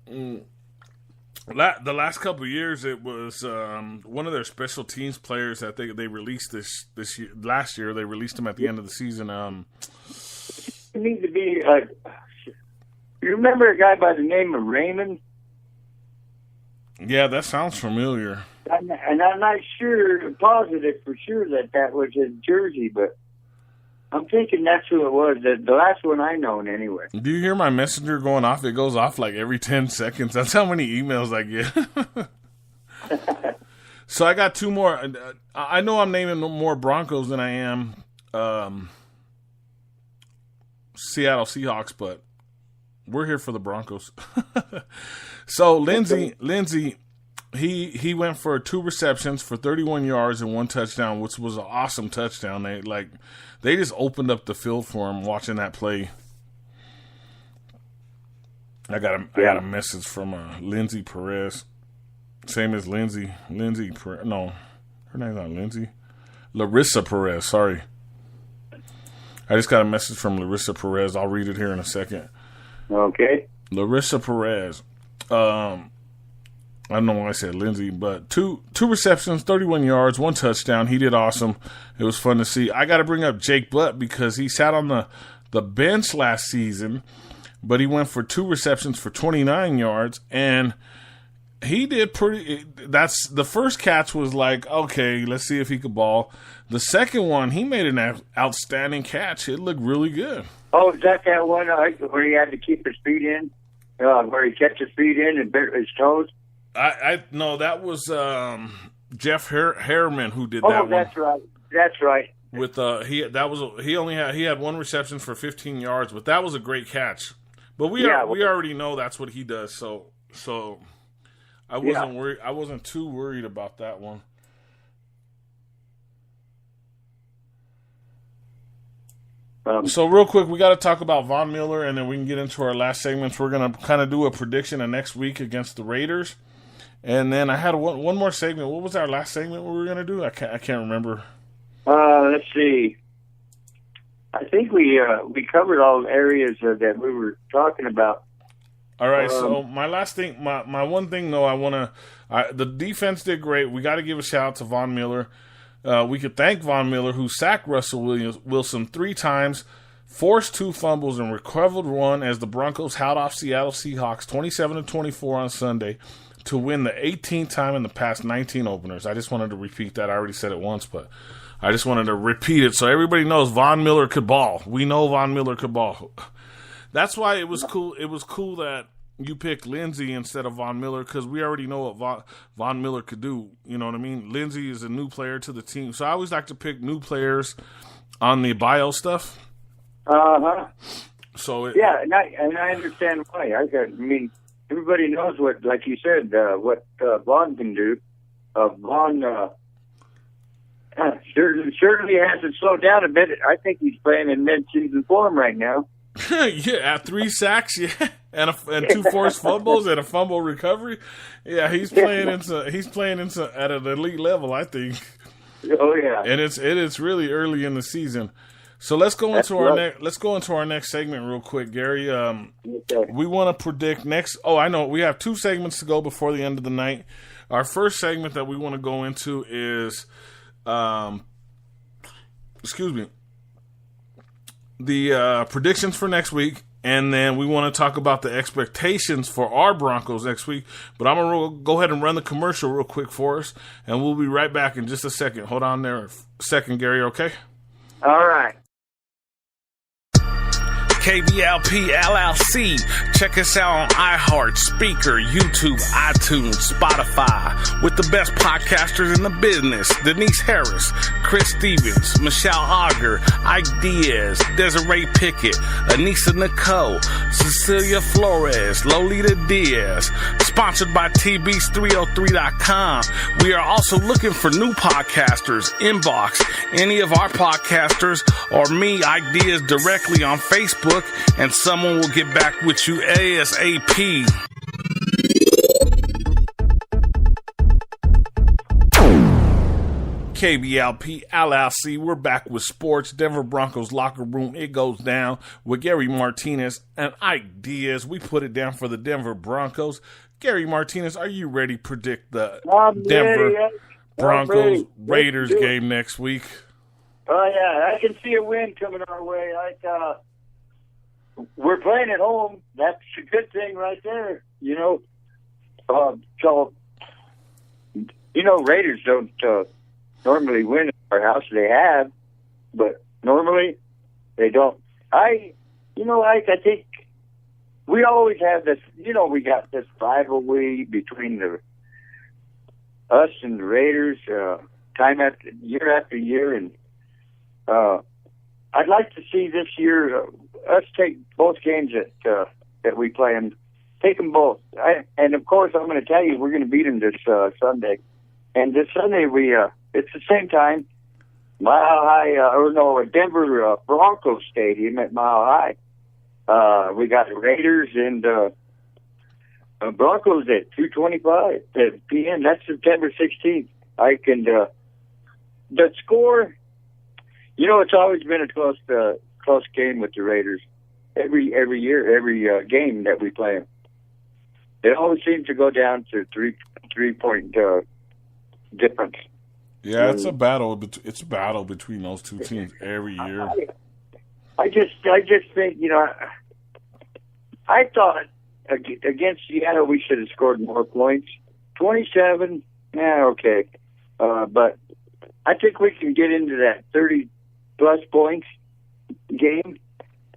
C: The last couple of years, it was one of their special teams players that they released this year. Last year, they released him at the end of the season.
B: It needs to be. You remember a guy by the name of Raymond?
C: Yeah, that sounds familiar.
B: And I'm not positive for sure that was his jersey, but I'm thinking that's who it was. The last one I known, anyway.
C: Do you hear my messenger going off? It goes off like every 10 seconds. That's how many emails I get. So I got 2 more. I know I'm naming more Broncos than I am Seattle Seahawks, but we're here for the Broncos. So Lindsey, he went for 2 receptions for 31 yards and 1 touchdown, which was an awesome touchdown. They just opened up the field for him watching that play. I got a message from Lindsay Perez, same as Lindsay Perez. No, her name's not Lindsay. Larissa Perez. Sorry, I just got a message from Larissa Perez. I'll read it here in a second.
B: Okay.
C: Larissa Perez. I don't know why I said Lindsay, but two receptions, 31 yards, 1 touchdown. He did awesome. It was fun to see. I got to bring up Jake Butt because he sat on the bench last season, but he went for 2 receptions for 29 yards, and he did pretty. That's the first catch was like, okay, let's see if he could ball. The second one, he made an outstanding catch. It looked really good.
B: Oh, is that one where he had to keep his feet in, where he kept his feet in and bent his toes?
C: No, that was Jeff Harriman who did that one.
B: Oh, that's right.
C: With he had 1 reception for 15 yards, but that was a great catch. But we already know that's what he does, so I wasn't worried. I wasn't too worried about that one. So real quick, we got to talk about Von Miller, and then we can get into our last segments. We're going to kind of do a prediction of next week against the Raiders. And then I had one more segment. What was our last segment we were going to do? I can't remember.
B: Let's see. I think we covered all the areas that we were talking about.
C: All right, so my last thing, my one thing though, the defense did great. We got to give a shout out to Von Miller. We could thank Von Miller, who sacked Russell Wilson 3 times, forced 2 fumbles, and recovered 1 as the Broncos held off Seattle Seahawks 27-24 on Sunday to win the 18th time in the past 19 openers. I just wanted to repeat that. I already said it once, but I just wanted to repeat it so everybody knows Von Miller could ball. We know Von Miller could ball. That's why it was cool. It was cool that you picked Lindsey instead of Von Miller, because we already know what Von Miller could do. You know what I mean? Lindsey is a new player to the team. So I always like to pick new players on the bio stuff. So
B: and I understand why. I mean, everybody knows what, like you said, what Vaughn can do. Vaughn certainly hasn't slowed down a bit. I think he's playing in mid-season form right now.
C: Yeah, 3 sacks, and 2 forced fumbles and a fumble recovery. Yeah, he's playing at an elite level, I think.
B: Oh yeah,
C: and it is really early in the season. So let's go into our next segment real quick, Gary. We want to predict next. Oh, I know we have 2 segments to go before the end of the night. Our first segment that we want to go into is, the predictions for next week, and then we want to talk about the expectations for our Broncos next week. But I'm going to go ahead and run the commercial real quick for us, and we'll be right back in just a second. Hold on there a second, Gary, okay?
B: All right.
A: KBLP LLC. Check us out on iHeart, Speaker, YouTube, iTunes, Spotify, with the best podcasters in the business. Denise Harris, Chris Stevens, Michelle Auger, Ike Diaz, Desiree Pickett, Anissa Nicole, Cecilia Flores, Lolita Diaz. Sponsored by TBs303.com. We are also looking for new podcasters. Inbox any of our podcasters or me, Ike Diaz, directly on Facebook, and someone will get back with you ASAP. KBLP LLC, we're back with sports. Denver Broncos locker room, it goes down with Gary Martinez and Ike Diaz. We put it down for the Denver Broncos. Gary Martinez, are you ready to predict the Denver Broncos Raiders game next week?
B: Oh yeah, I can see a win coming our way. We're playing at home. That's a good thing right there. Raiders don't normally win at our house. They have, but normally they don't. I think we always have this. We got this rivalry between us and the Raiders, year after year, and I'd like to see this year us take both games that we play and take them both. And of course, I'm going to tell you, we're going to beat them this Sunday. And this Sunday it's the same time, Denver Broncos Stadium at Mile High. We got the Raiders and Broncos at 2:25 p.m. That's September 16th. The score. It's always been a close game with the Raiders. Every year, every game that we play them, it always seems to go down to 3-point difference.
C: Yeah, it's a battle. It's a battle between those two teams every year.
B: I just think I thought against Seattle we should have scored more points. 27, okay, but I think we can get into that 30+ points game.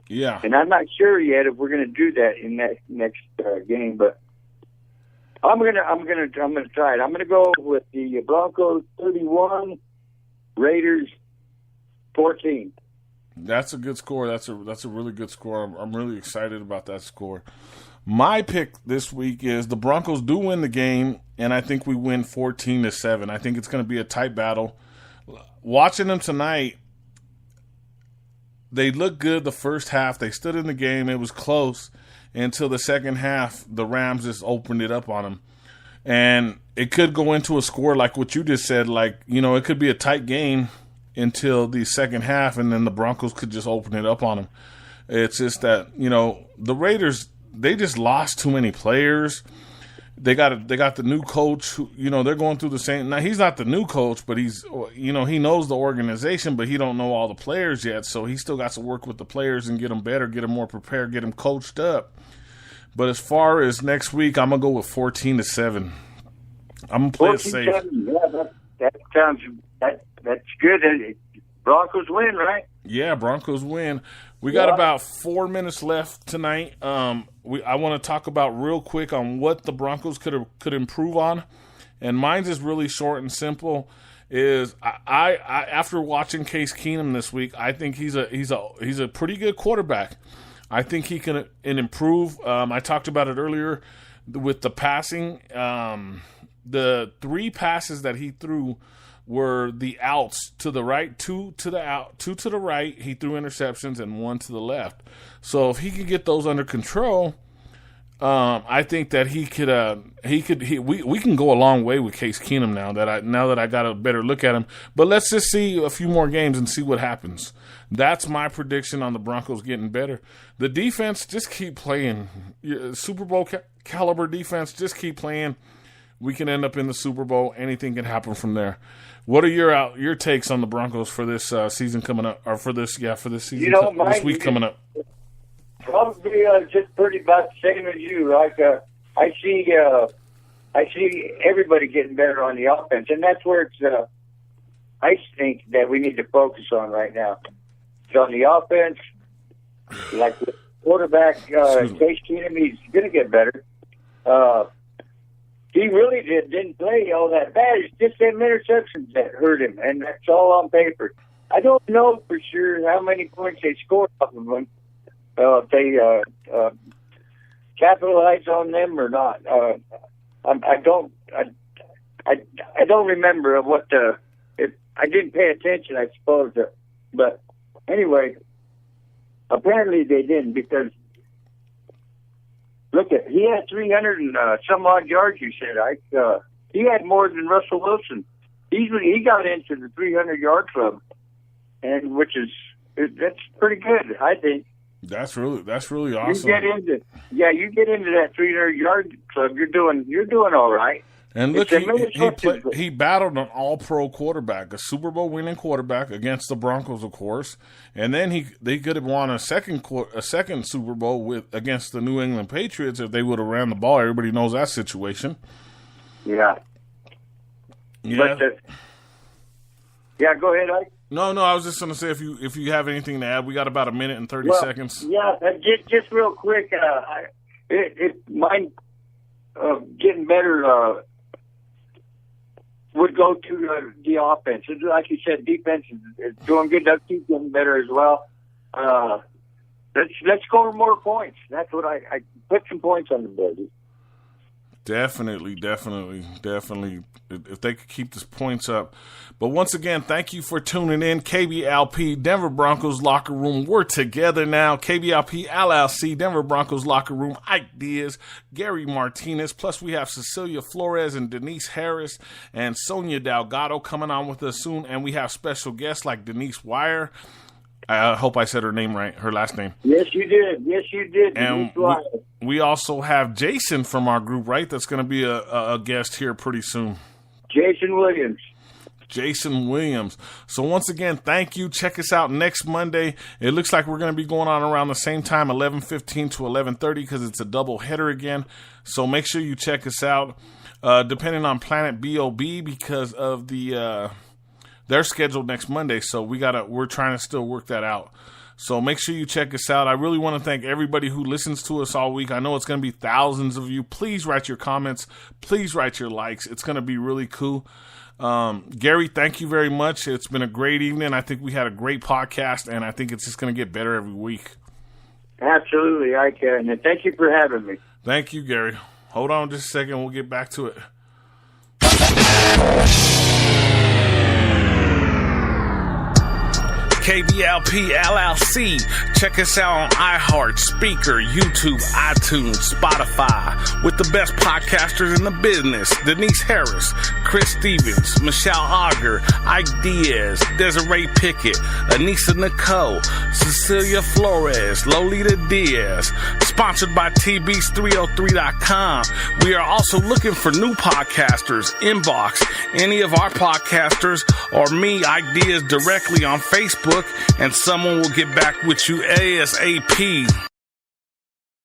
C: Yeah,
B: and I'm not sure yet if we're going to do that in that next game, but I'm gonna try it. I'm gonna go with the Broncos 31, Raiders 14.
C: That's a good score. That's a really good score. I'm really excited about that score. My pick this week is the Broncos do win the game, and I think we win 14-7. I think it's going to be a tight battle. Watching them tonight, they looked good the first half. They stood in the game. It was close until the second half. The Rams just opened it up on them. And it could go into a score like what you just said. It could be a tight game until the second half, and then the Broncos could just open it up on them. It's just that, the Raiders, they just lost too many players. They got the new coach who, they're going through the same. Now, he's not the new coach, but he's, he knows the organization, but he don't know all the players yet. So he still got to work with the players and get them better, get them more prepared, get them coached up. But as far as next week, I'm going to go with 14-7. I'm going to play it safe.
B: Yeah, that sounds, that's good. Broncos win, right?
C: Yeah, Broncos win. We got about 4 minutes left tonight. I want to talk about real quick on what the Broncos could improve on, and mine's is really short and simple. Is I after watching Case Keenum this week, I think he's a pretty good quarterback. I think he can improve. I talked about it earlier with the passing. The 3 passes that he threw were the outs to the right, 2 to the right. He threw interceptions and 1 to the left. So if he could get those under control, I think that we can go a long way with Case Keenum now that I got a better look at him. But let's just see a few more games and see what happens. That's my prediction on the Broncos getting better. The defense, just keep playing. Super Bowl caliber defense, just keep playing. We can end up in the Super Bowl. Anything can happen from there. What are your takes on the Broncos for this season coming up, or for this season? This week coming up.
B: Probably just pretty about the same as you. Like I see everybody getting better on the offense, and that's where it's. I think that we need to focus on right now. It's on the offense, like the quarterback Case Keenum. He's going to get better. He really didn't play all that bad. It's just them interceptions that hurt him, and that's all on paper. I don't know for sure how many points they scored off of them. If they capitalize on them or not. I don't remember what I didn't pay attention, I suppose. But anyway, apparently they didn't, because look at, he had 300 and some odd yards, you said. He had more than Russell Wilson. He got into the 300-yard club, and that's pretty good, I think. That's really
C: awesome.
B: You get into that 300-yard club, you're doing all right.
C: And look, he battled an all-pro quarterback, a Super Bowl winning quarterback against the Broncos, of course, and then they could have won a second Super Bowl against the New England Patriots if they would have ran the ball. Everybody knows that situation.
B: Yeah.
C: Yeah.
B: But, go ahead, Ike.
C: No, I was just going to say, if you have anything to add, we got about a minute and 30 seconds.
B: Yeah, just real quick, mine getting better would go to the offense. Like you said, defense is doing good. They'll keep getting better as well. Let's score more points. That's what I put some points on the board.
C: Definitely. If they could keep the points up. But once again, thank you for tuning in. KBLP, Denver Broncos Locker Room. We're together now. KBLP, LLC, Denver Broncos Locker Room. Ike Diaz, Gary Martinez. Plus, we have Cecilia Flores and Denise Harris and Sonia Delgado coming on with us soon. And we have special guests like Denise Wire. I hope I said her name right, her last name.
B: Yes, you did.
C: And we also have Jason from our group, right? That's going to be a guest here pretty soon.
B: Jason Williams. So once again, thank you. Check us out next Monday. It looks like we're going to be going on around the same time, 11:15 to 11:30, because it's a double header again. So make sure you check us out. Depending on Planet BOB, because of they're scheduled next Monday, so we're trying to still work that out. So make sure you check us out. I really want to thank everybody who listens to us all week. I know it's going to be thousands of you. Please write your comments. Please write your likes. It's going to be really cool. Gary, thank you very much. It's been a great evening. I think we had a great podcast, and I think it's just going to get better every week. Absolutely, I can. And thank you for having me.
C: Thank you, Gary. Hold on just a second. We'll get back to it.
A: KBLP LLC. Check us out on iHeart, Speaker, YouTube, iTunes, Spotify, with the best podcasters in the business. Denise Harris, Chris Stevens, Michelle Auger, Ike Diaz, Desiree Pickett, Anissa Nicole, Cecilia Flores, Lolita Diaz. Sponsored by TBs303.com. We are also looking for new podcasters. Inbox any of our podcasters or me, Ike Diaz, directly on Facebook, and someone will get back with you ASAP.